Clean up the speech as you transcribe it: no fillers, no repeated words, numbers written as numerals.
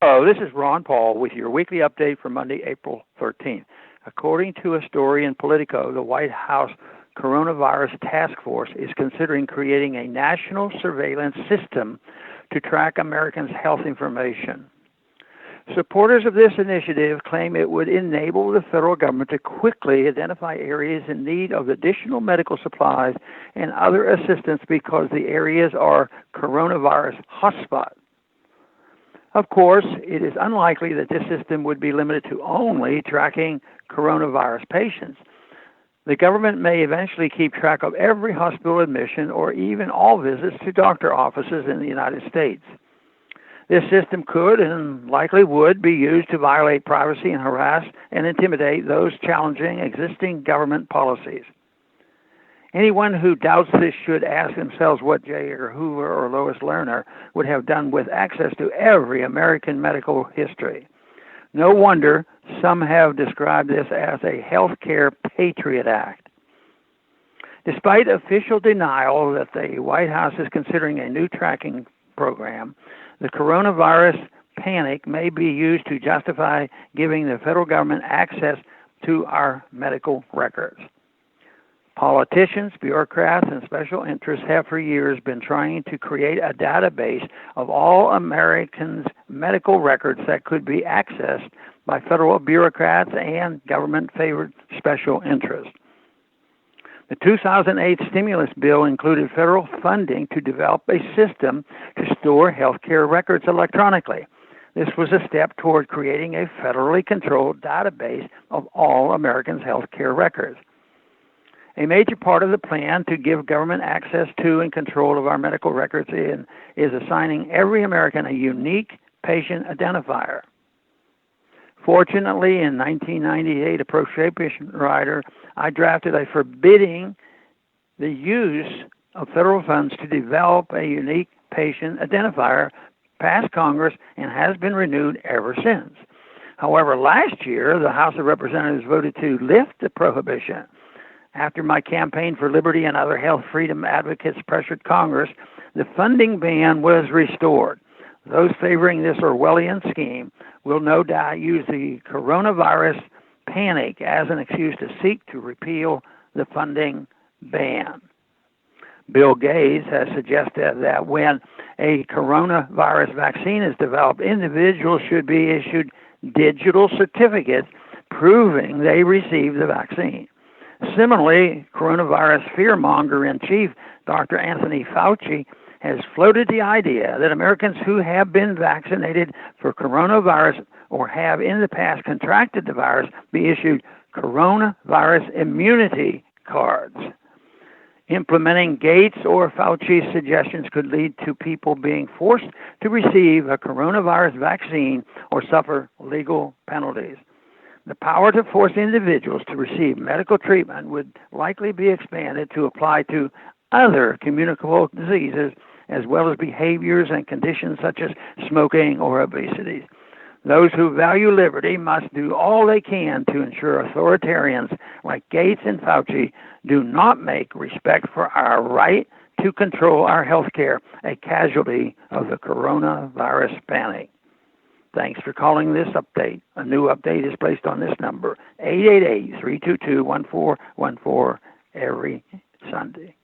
Hello, this is Ron Paul with your weekly update for Monday, April 13th. According to a story in Politico, the White House Coronavirus Task Force is considering creating a national surveillance system to track Americans' health information. Supporters of this initiative claim it would enable the federal government to quickly identify areas in need of additional medical supplies and other assistance because the areas are coronavirus hotspots. Of course, it is unlikely that this system would be limited to only tracking coronavirus patients. The government may eventually keep track of every hospital admission or even all visits to doctor offices in the United States. This system could and likely would be used to violate privacy and harass and intimidate those challenging existing government policies. Anyone who doubts this should ask themselves what Edgar Hoover or Lois Lerner would have done with access to every American medical history. No wonder some have described this as a Healthcare PATRIOT Act. Despite official denial that the White House is considering a new tracking program, the coronavirus panic may be used to justify giving the federal government access to our medical records. Politicians, bureaucrats, and special interests have for years been trying to create a database of all Americans' medical records that could be accessed by federal bureaucrats and government-favored special interests. The 2008 stimulus bill included federal funding to develop a system to store healthcare records electronically. This was a step toward creating a federally controlled database of all Americans' healthcare records. A major part of the plan to give government access to and control of our medical records is assigning every American a unique patient identifier. Fortunately, in 1998, a pro-prohibition rider I drafted a forbidding the use of federal funds to develop a unique patient identifier, passed Congress, and has been renewed ever since. However, last year, the House of Representatives voted to lift the prohibition. After my campaign for liberty and other health freedom advocates pressured Congress, the funding ban was restored. Those favoring this Orwellian scheme will no doubt use the coronavirus panic as an excuse to seek to repeal the funding ban. Bill Gates has suggested that when a coronavirus vaccine is developed, individuals should be issued digital certificates proving they received the vaccine. Similarly, coronavirus fearmonger-in-chief Dr. Anthony Fauci has floated the idea that Americans who have been vaccinated for coronavirus or have in the past contracted the virus be issued coronavirus immunity cards. Implementing Gates or Fauci's suggestions could lead to people being forced to receive a coronavirus vaccine or suffer legal penalties. The power to force individuals to receive medical treatment would likely be expanded to apply to other communicable diseases as well as behaviors and conditions such as smoking or obesity. Those who value liberty must do all they can to ensure authoritarians like Gates and Fauci do not make respect for our right to control our health care a casualty of the coronavirus panic. Thanks for calling this update. A new update is placed on this number, 888-322-1414, every Sunday.